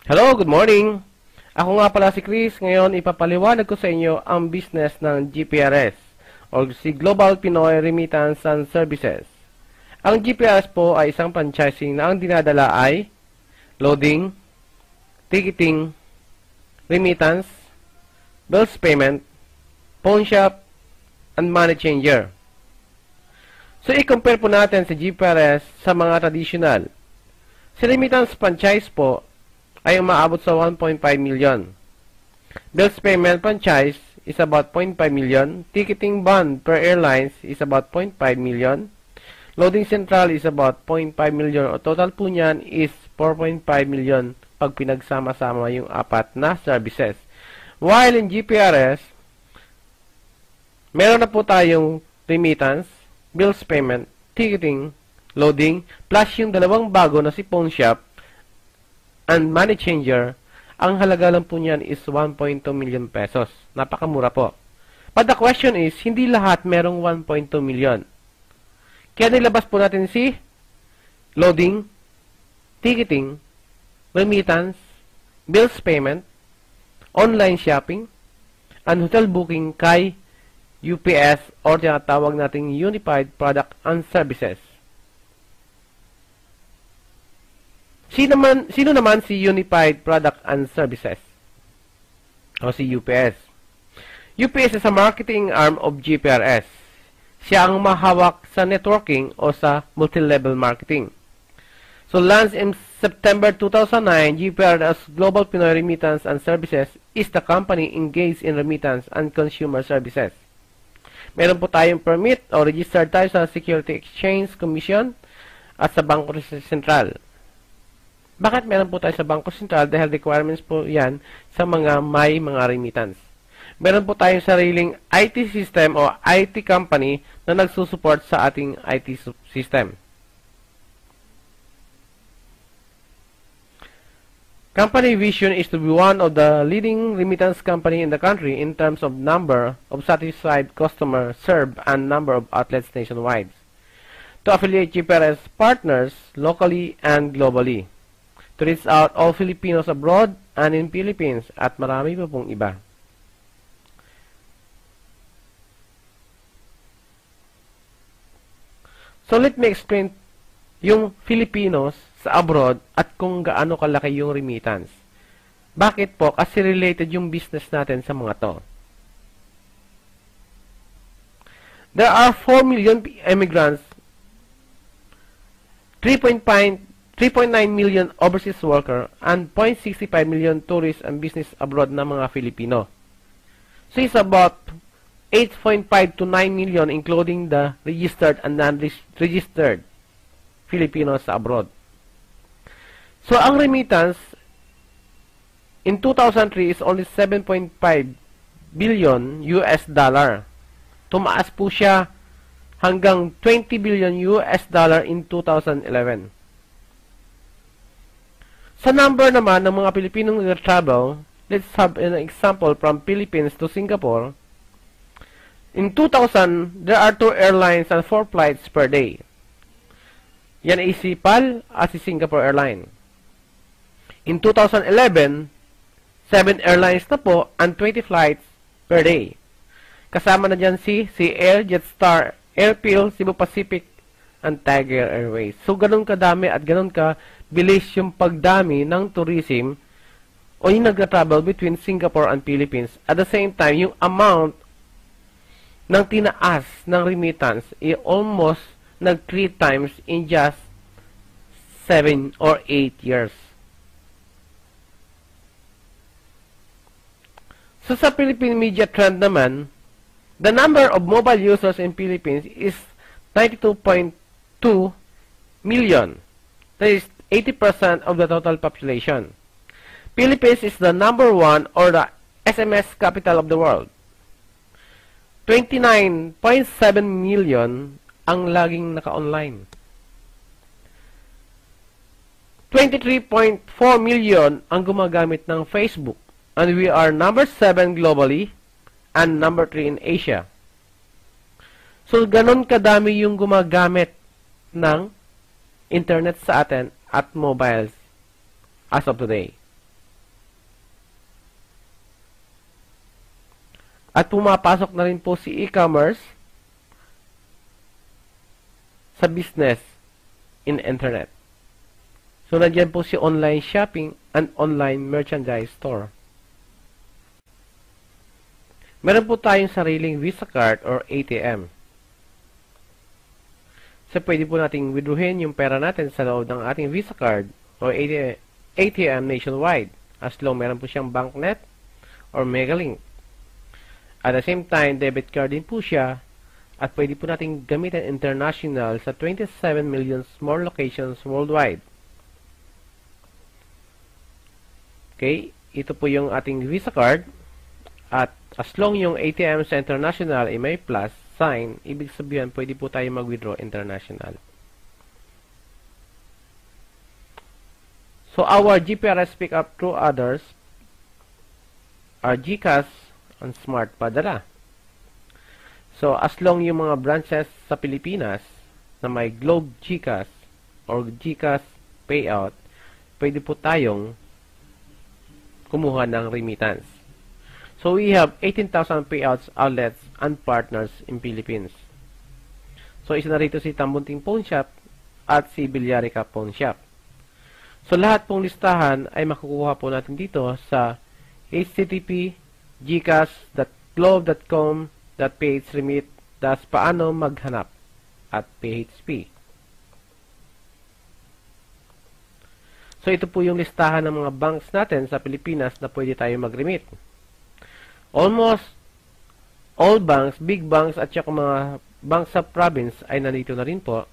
Hello, good morning! Ako nga pala si Chris. Ngayon, ipapaliwanag ko sa inyo ang business ng GPRS o si Global Pinoy Remittance and Services. Ang GPRS po ay isang franchising na ang dinadala ay loading, ticketing, remittance, bills payment, pawn shop, and money changer. So, i-compare po natin si GPRS sa mga traditional. Si remittance franchise po ay umaabot sa 1.5 million. Bills payment franchise is about 0.5 million. Ticketing bond per airlines is about 0.5 million. Loading central is about 0.5 million. O total po niyan is 4.5 million pag pinagsama-sama yung apat na services. While in GPRS, meron na po tayong remittance, bills payment, ticketing, loading, plus yung dalawang bago na si pawn shop and money changer. Ang halaga lang po niyan is 1.2 million pesos. Napakamura po. But the question is, hindi lahat merong 1.2 million. Kaya nilabas po natin si loading, ticketing, remittance, bills payment, online shopping, and hotel booking kay UPS or tinatawag nating Unified Product and Services. Sino naman si Unified Product and Services? O si UPS. UPS is a marketing arm of GPRS. Siya ang mahawak sa networking o sa multi-level marketing. So, launched in September 2009, GPRS Global Pinoy Remittance and Services is the company engaged in remittance and consumer services. Meron po tayong permit o registered tayo sa Security Exchange Commission at sa Bangko Sentral. Bakit meron po tayo sa Bangko Sentral? Dahil requirements po yan sa mga remittance. Meron po tayong sariling IT system o IT company na nagsusupport sa ating IT system. Company vision is to be one of the leading remittance company in the country in terms of number of satisfied customers served and number of outlets nationwide. To affiliate GPRS partners locally and globally. To reach out all Filipinos abroad and in Philippines at marami pa pong iba. So let me explain yung Filipinos sa abroad at kung gaano kalaki yung remittance. Bakit po? Kasi related yung business natin sa mga to. There are 4 million immigrants, 3.9 million overseas worker, and 0.65 million tourists and business abroad na mga Filipino. So it's about 8.5 to 9 million including the registered and non-registered Filipinos abroad. So ang remittance in 2003 is only 7.5 billion US dollar. Tumaas po siya hanggang 20 billion US dollar in 2011. Sa number naman ng mga Pilipinong nag-travel, let's have an example from Philippines to Singapore. In 2000, there are 2 airlines and 4 flights per day. Yan ay si PAL at si Singapore Airlines. In 2011, 7 airlines na po and 20 flights per day. Kasama na dyan si Air, Jetstar, Airpil, Cebu Pacific, and Tiger Airways. So, ganun kadami at ganun ka bilis yung pagdami ng tourism o yung nag-travel between Singapore and Philippines. At the same time, yung amount ng tinaas ng remittance ay almost nag-3 times in just 7 or 8 years. So, sa Philippine media trend naman, the number of mobile users in Philippines is 92.2 million. That is 80% of the total population. Philippines is the number 1 or the SMS capital of the world. 29.7 million ang laging naka-online. 23.4 million ang gumagamit ng Facebook. And we are number 7 globally and number 3 in Asia. So, ganun kadami yung gumagamit ng internet sa atin at mobiles as of today. At pumapasok na rin po si e-commerce sa business in internet. So, nandiyan po si online shopping and online merchandise store. Meron po tayong sariling Visa card or ATM. So, pwede po nating withdrawin yung pera natin sa loob ng ating Visa card or ATM nationwide as long meron po siyang BankNet or Megalink. At the same time, debit card din po siya at pwede po nating gamitin international sa 27 million more locations worldwide. Okay, ito po yung ating Visa card at as long yung ATM sa international ay may plus sign, ibig sabihin pwede po tayo mag-withdraw international. So our GPRS pick up through others are GCash and Smart Padala. So as long yung mga branches sa Pilipinas na may Globe GCash or GCash payout, pwede po tayong kumuha ng remittance. So we have 18,000 payouts outlets and partners in Philippines. So isa na rito si Tambunting Pawn Shop at si Villarica Pawn Shop. So lahat pong listahan ay makukuha po natin dito sa http://gcash.globe.com.phremit paano maghanap at PHP. So ito po yung listahan ng mga banks natin sa Pilipinas na pwede tayo mag-remit. Almost all banks, big banks at saka mga banks sa province ay nandito na rin po.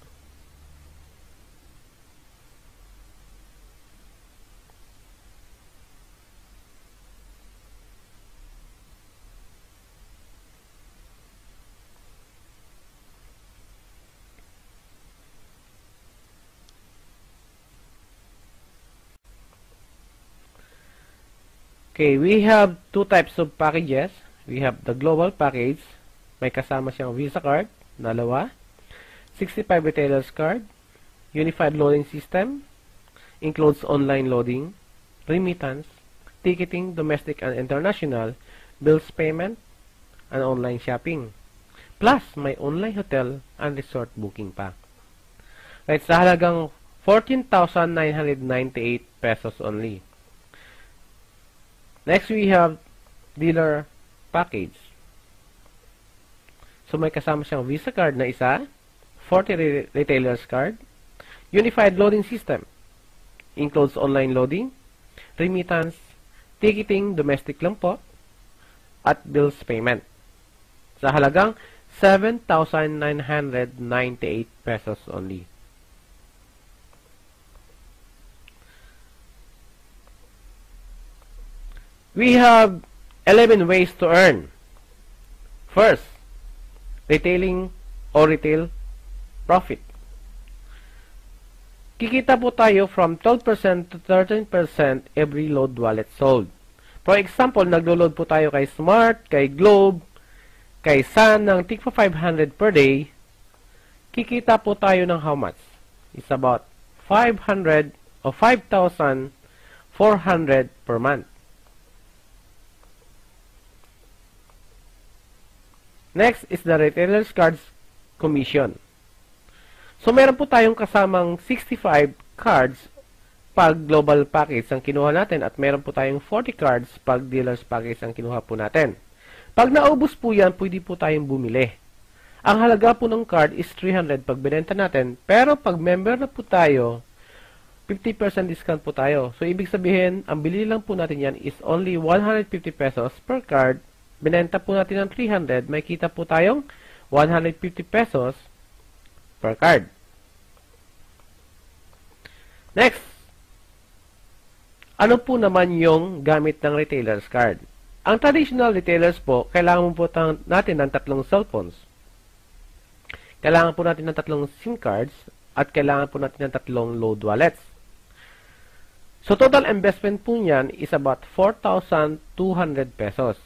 Okay, we have two types of packages. We have the global package. May kasama siyang Visa card, dalawa. 65 retailers card. Unified loading system. Includes online loading, remittance, ticketing, domestic and international, bills payment, and online shopping. Plus, may online hotel and resort booking pa. Right, sa halagang 14,998 pesos only. Next, we have dealer package. So, may kasama siyang Visa card na isa, 40 retailers card, unified loading system, includes online loading, remittance, ticketing, domestic lang po, at bills payment. Sa halagang 7,998 pesos only. We have 11 ways to earn. First, retailing or retail profit. Kikita po tayo from 12% to 13% every load wallet sold. For example, naglo-load po tayo kay Smart, kay Globe, kay Sun ng tigpa 500 per day. Kikita po tayo ng how much? It's about 500 o 5,400 per month. Next is the retailer's cards commission. So, meron po tayong kasamang 65 cards pag global package ang kinuha natin at meron po tayong 40 cards pag dealer's package ang kinuha po natin. Pag naubos po yan, pwede po tayong bumili. Ang halaga po ng card is 300 pag binenta natin, pero pag member na po tayo, 50% discount po tayo. So, ibig sabihin, ang bili lang po natin yan is only 150 pesos per card. Binenta po natin ng 300, may kita po tayong 150 pesos per card. Next, ano po naman yung gamit ng retailer's card? Ang traditional retailers po, kailangan po natin ng tatlong cellphones. Kailangan po natin ng tatlong SIM cards at kailangan po natin ng tatlong load wallets. So, total investment po niyan is about 4,200 pesos.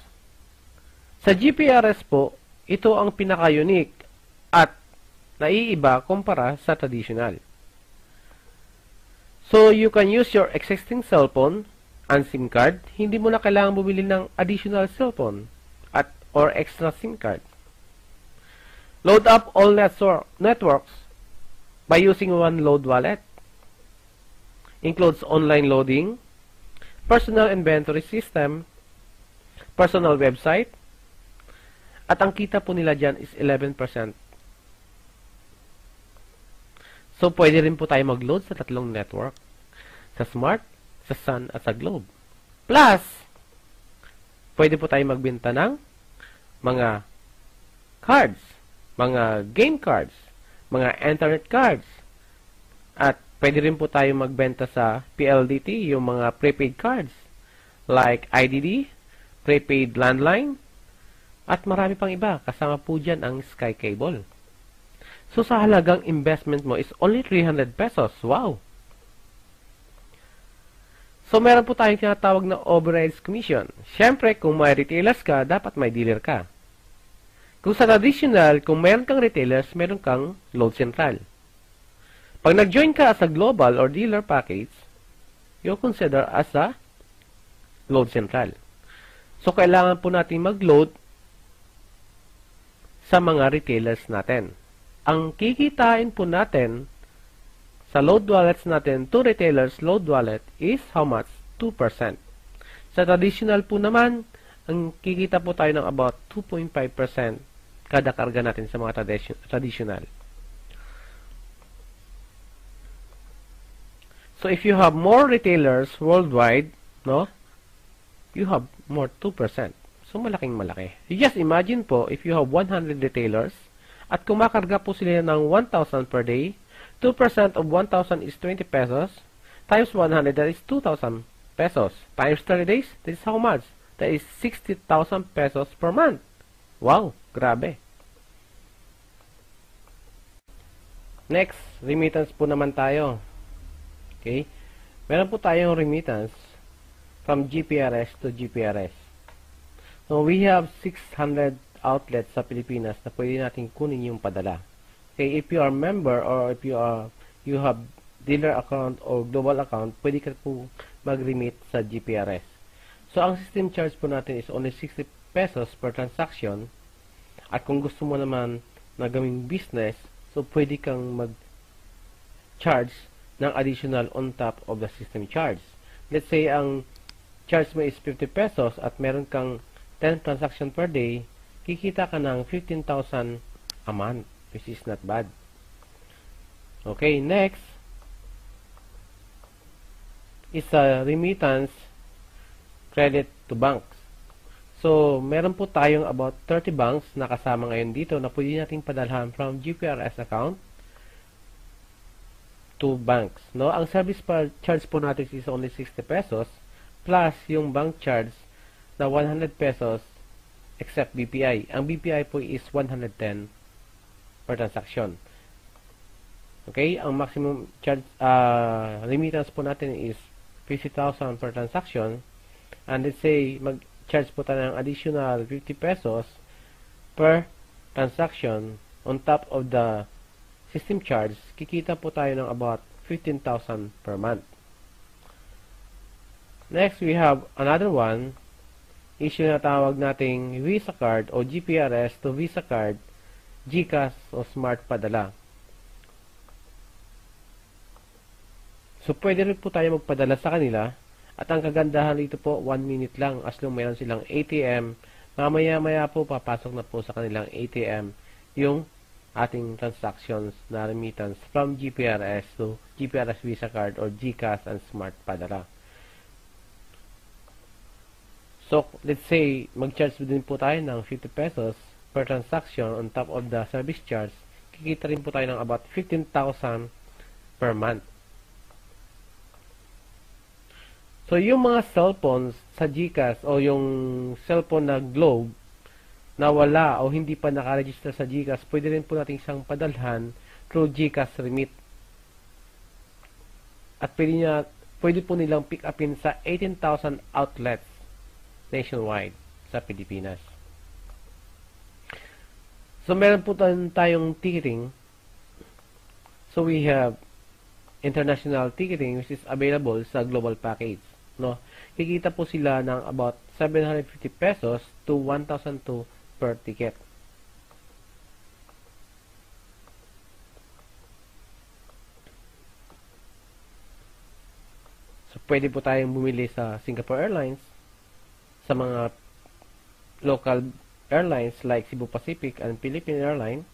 Sa GPRS po, ito ang pinaka-unique at naiiba kumpara sa traditional. So, you can use your existing cellphone and SIM card. Hindi mo na kailangan bumili ng additional cellphone at or extra SIM card. Load up all networks by using one load wallet. Includes online loading, personal inventory system, personal website, at ang kita po nila dyan is 11%. So, pwede rin po tayo mag-load sa tatlong network. Sa Smart, sa Sun, at sa Globe. Plus, pwede po tayo magbenta ng mga cards, mga game cards, mga internet cards, at pwede rin po tayo magbenta sa PLDT, yung mga prepaid cards, like IDD, prepaid landline, at marami pang iba. Kasama po dyan ang Sky Cable. So, sa halagang investment mo is only 300 pesos. Wow! So, meron po tayong tinatawag na overrides commission. Siyempre, kung may retailers ka, dapat may dealer ka. Kung sa traditional, kung meron kang retailers, meron kang load central. Pag nag-join ka as a global or dealer package, you'll consider as a load central. So, kailangan po natin mag-load sa mga retailers natin. Ang kikitain po natin sa load wallets natin to retailers load wallet is how much? 2%. Sa traditional po naman, ang kikita po tayo ng about 2.5% kada karga natin sa mga traditional. So if you have more retailers worldwide, no, you have more 2%. So malaking malaki. You just imagine po, if you have 100 retailers, at kumakarga po sila ng 1,000 per day, 2% of 1,000 is 20 pesos, times 100, that is 2,000 pesos. Times 30 days, that is how much? That is 60,000 pesos per month. Wow, grabe. Next, remittance po naman tayo. Okay? Meron po tayong remittance from GPRS to GPRS. So, we have 600 outlets sa Pilipinas na pwede natin kunin yung padala. Okay, if you are member or if you have dealer account or global account, pwede ka po mag-remit sa GPRS. So, ang system charge po natin is only 60 pesos per transaction. At kung gusto mo naman na gawing business, so pwede kang mag-charge ng additional on top of the system charge. Let's say, ang charge mo is 50 pesos at meron kang 10 transaction per day, kikita ka ng 15,000 a month, which is not bad. Okay, next is a remittance credit to banks. So, meron po tayong about 30 banks na kasama ngayon dito na pwede nating padalhan from GPRS account to banks. No? Ang service charge po natin is only 60 pesos plus yung bank charge na 100 pesos except BPI. Ang BPI po is 110 per transaction. Okay? Ang maximum charge remittance po natin is 50,000 per transaction. And let's say, mag-charge po tayo ng additional 50 pesos per transaction on top of the system charge. Kikita po tayo ng about 15,000 per month. Next, we have another one. Issue na tawag nating Visa card o GPRS to Visa card, GCash o Smart Padala. So, pwede rin po tayo magpadala sa kanila. At ang kagandahan dito po, 1 minute lang as long mayroon silang ATM. Mamaya-maya po, papasok na po sa kanilang ATM yung ating transactions na remittance from GPRS to GPRS Visa card or GCash and Smart Padala. So, let's say, mag-charge din po tayo ng 50 pesos per transaction on top of the service charge. Kikita rin po tayo ng about 15,000 per month. So, yung mga cellphones sa GCash o yung cellphone na Globe na wala o hindi pa nakaregister sa GCash, pwede rin po natin siyang padalhan through GCash Remit. At pwede po nilang pick upin sa 18,000 outlets nationwide sa Pilipinas. So, meron po tayong ticketing. So, we have international ticketing which is available sa global package. No? Kikita po sila ng about 750 pesos to 1,000 to per ticket. So, pwede po tayong bumili sa Singapore Airlines, sa mga local airlines like Cebu Pacific and Philippine Airlines,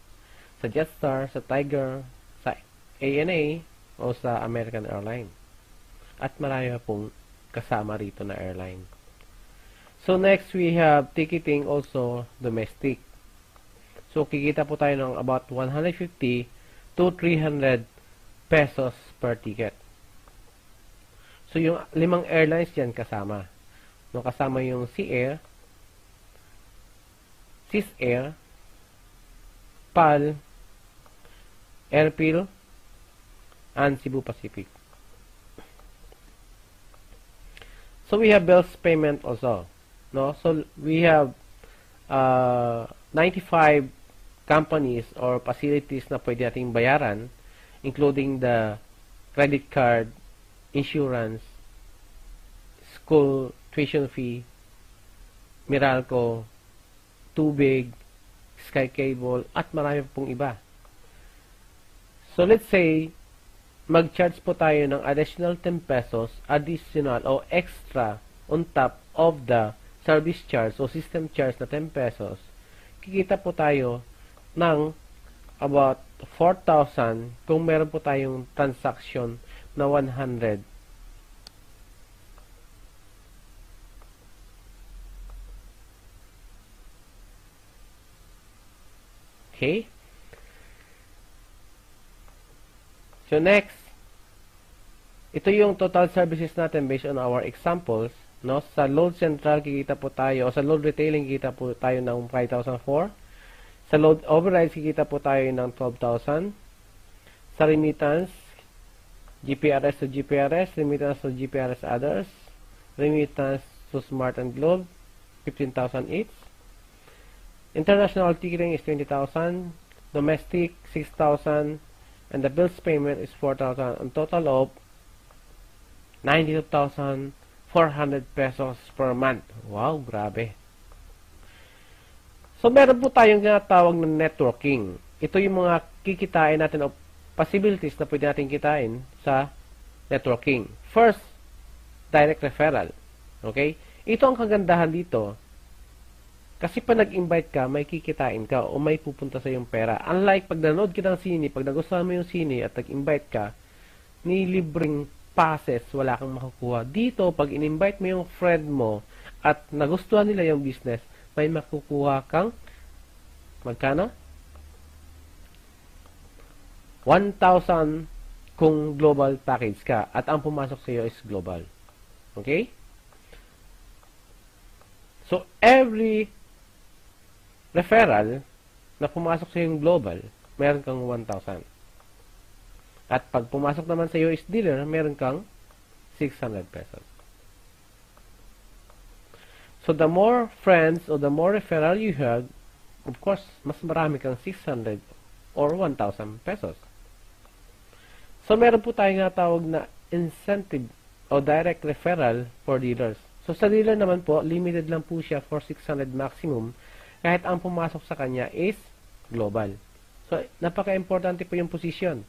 sa Jetstar, sa Tiger, sa ANA, o sa American Airlines. At marami pong kasama rito na airline. So, next we have ticketing also domestic. So, kikita po tayo ng about 150 to 300 pesos per ticket. So, yung 5 airlines dyan kasama. No, kasama yung Sea Air, Sis Air, PAL, Airpil, and Cebu Pacific. So, we have bills payment also. No? So, we have 95 companies or facilities na pwede nating bayaran, including the credit card, insurance, school tuition fee, Meralco, tubig, Sky Cable, at marami pong iba. So, let's say, mag-charge po tayo ng additional 10 pesos, additional o extra on top of the service charge o system charge na 10 pesos. Kikita po tayo ng about 4,000 kung meron po tayong transaction na 100. Okay? So, next, ito yung total services natin based on our examples. No? Sa load central, kikita po tayo, o sa load retailing, kikita po tayo ng 5,004. Sa load overrides, kikita po tayo ng 12,000. Sa remittance, GPRS to GPRS, remittance to GPRS others, remittance to Smart and Globe, 15,000 each. International ticketing is 20,000. Domestic, 6,000. And the bills payment is 4,000. On total of 92,400 pesos per month. Wow, grabe. So, meron po tayong tinatawag na networking. Ito yung mga kikitain natin o possibilities na pwede natin kitain sa networking. First, direct referral. Okay? Ito ang kagandahan dito. Kasi pag nag-invite ka, may kikitain ka o may pupunta sa yung pera. Unlike pag nanood ka ng sine, pag nagustuhan mo yung sine at nag-invite ka, ni libreng passes, wala kang makukuha. Dito, pag in-invite mo yung friend mo at nagustuhan nila yung business, may makukuha kang magkano? 1,000 kung global package ka at ang pumasok sa iyo is global. Okay? So, every referral na pumasok sa yung global, meron kang 1,000. At pag pumasok naman sa US dealer, meron kang 600 pesos. So, the more friends or the more referral you have, of course, mas marami kang 600 or 1,000 pesos. So, meron po tayong natawag na incentive o direct referral for dealers. So, sa dealer naman po, limited lang po siya for 600 maximum kahit ang pumasok sa kanya is global. So, napaka-importante po yung position.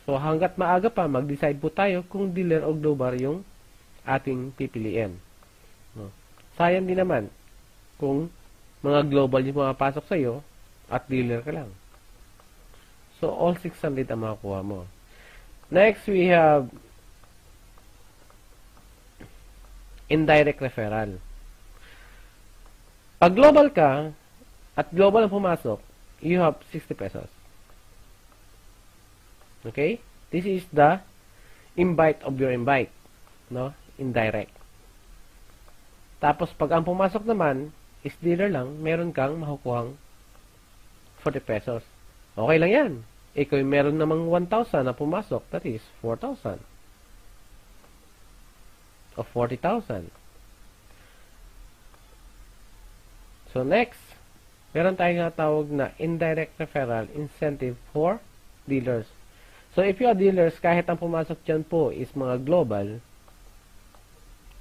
So, hanggat maaga pa, mag-decide po tayo kung dealer o global yung ating pipiliin. No. Sayang din naman kung mga global yung pumapasok sa iyo at dealer ka lang. So, all 600 ang makakuha mo. Next, we have indirect referral. Pag global ka at global ang pumasok, you have 60 pesos. Okay? This is the invite of your invite. No? Indirect. Tapos, pag ang pumasok naman is dealer lang, meron kang makukuhang 40 pesos. Okay lang yan. Ikaw meron namang 1,000 na pumasok, that is 4,000. O 40,000. So, next, meron tayong natawag na indirect referral incentive for dealers. So, if you are dealers, kahit ang pumasok dyan po is mga global,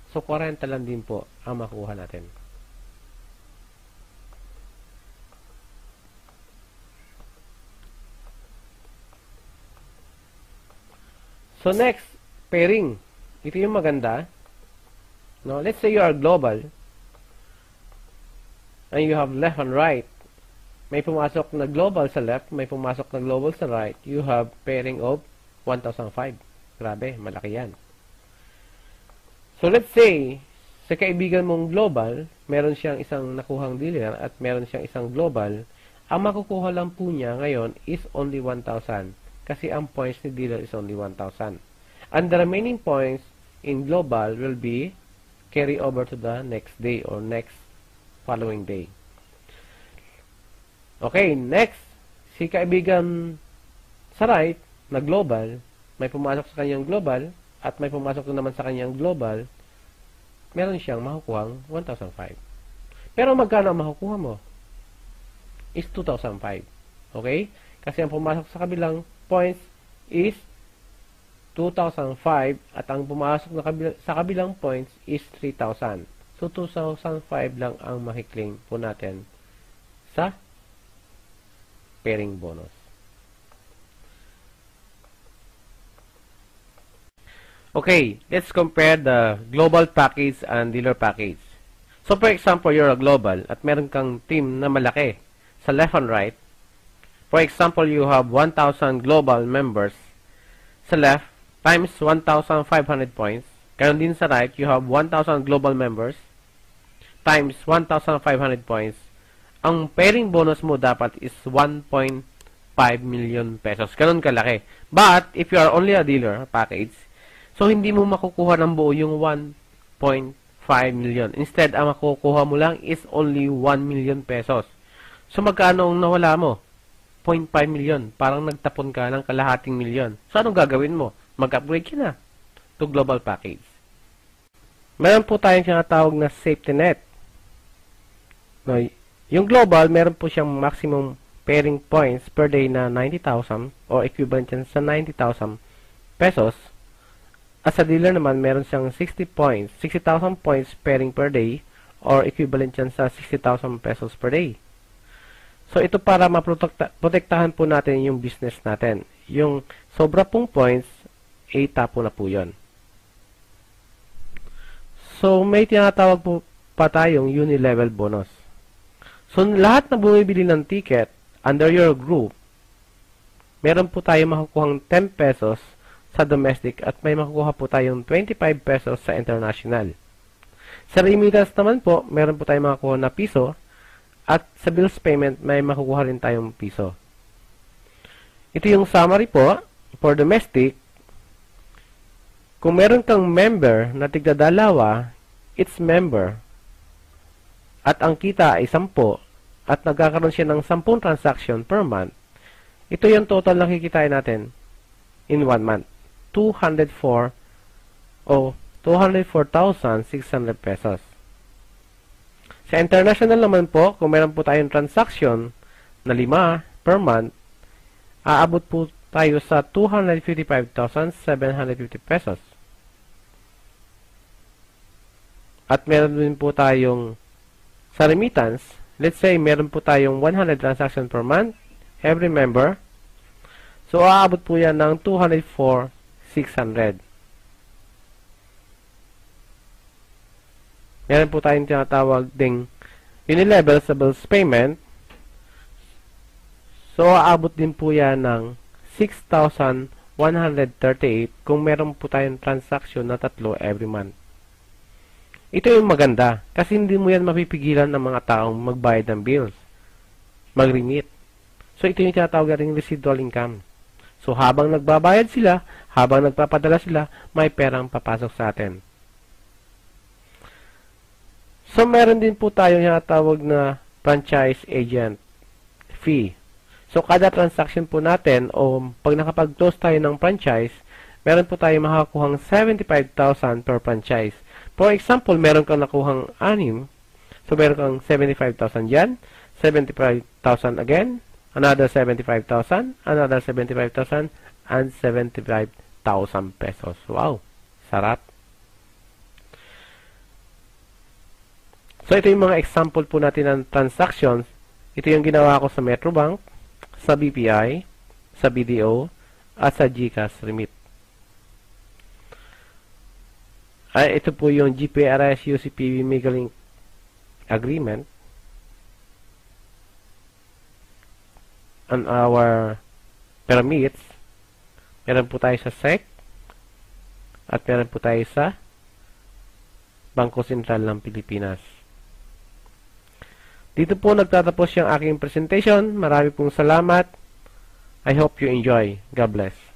so 40 lang din po ang makuha natin. So next, pairing. Ito yung maganda. No, let's say you are global and you have left and right. May pumasok na global sa left, may pumasok na global sa right. You have pairing of 1,005. Grabe, malaki yan. So let's say, sa kaibigan mong global, meron siyang isang nakuhang dealer at meron siyang isang global. Ang makukuha lang po niya ngayon is only 1,000 kasi ang points ni dealer is only 1,000. And the remaining points in global will be carry over to the next day or next following day. Okay, next, si kaibigan sa right na global, may pumasok sa kanyang global at may pumasok naman sa kanyang global, meron siyang makukuhang 1,005. Pero magkano ang makukuha mo? Is 2,005. Okay? Kasi ang pumasok sa kabilang points is 2,005 at ang pumasok sa kabilang points is 3,000. So, 2,005 lang ang makiklaim po natin sa pairing bonus. Okay, let's compare the global package and dealer package. So, for example, you're a global at meron kang team na malaki sa left and right. For example, you have 1,000 global members sa left times 1,500 points. Ganon din sa right, you have 1,000 global members times 1,500 points. Ang pairing bonus mo dapat is 1.5 million pesos. Ganon kalaki. But, if you are only a dealer package, so hindi mo makukuha ng buo yung 1.5 million. Instead, ang makukuha mo lang is only 1 million pesos. So, magkano ang nawala mo? 0.5 million. Parang nagtapon ka ng kalahating milyon. So, anong gagawin mo? Mag-upgrade ka na to global package. Meron po tayong tinatawag na safety net. No, yung global, meron po siyang maximum pairing points per day na 90,000 or equivalent yan sa 90,000 pesos. As a dealer naman, meron siyang 60,000 points pairing per day or equivalent yan sa 60,000 pesos per day. So, ito para maprotektahan po natin yung business natin. Yung sobra pong points, tapo na po yun. So, may tinatawag po pa tayong uni-level bonus. So, lahat na bumibili ng ticket under your group, meron po tayong makukuhang 10 pesos sa domestic at may makukuha po tayong 25 pesos sa international. Sa remittance naman po, meron po tayong makukuha na piso at sa bills payment, may makukuha rin tayong piso. Ito yung summary po for domestic. Kung meron kang member na tigdadalawa, it's member. At ang kita ay 10 at nagkakaroon siya ng 10 transaction per month, ito yung total na kikitain natin in 1 month. 204,600 pesos. Sa international naman po, kung meron po tayong transaction na 5 per month, aabot po tayo sa 255,750 pesos. At meron din po tayong sa remittance, let's say meron po tayong 100 transaction per month, every member. So, aabot po yan ng 204,600. Meron po tayong tinatawag ding unilevel sa bills payment. So, aabot din po yan ng 6,138 kung meron po tayong transaction na 3 every month. Ito yung maganda kasi hindi mo yan mapipigilan ng mga taong magbayad ng bills, mag-remit. So, ito yung tinatawag ring residual income. So, habang nagbabayad sila, habang nagpapadala sila, may perang papasok sa atin. So, meron din po tayong tinatawag na franchise agent fee. So, kada transaction po natin o pag nakapag-close tayo ng franchise, meron po tayong makakuhang 75,000 per franchise. For example, meron kang nakuhang 6. So, meron kang 75,000 dyan, 75,000 again, another 75,000, another 75,000, and 75,000 pesos. Wow! Sarap! So, ito yung mga example po natin ng transactions. Ito yung ginawa ko sa Metrobank, sa BPI, sa BDO, at sa GCash Remit. ay ito po yung GPRS UCPV Megalink Agreement on our permits. Meron po tayo sa SEC at meron po tayo sa Bangko Sentral ng Pilipinas. Dito po nagtatapos yung aking presentation. Marami pong salamat. I hope you enjoy. God bless.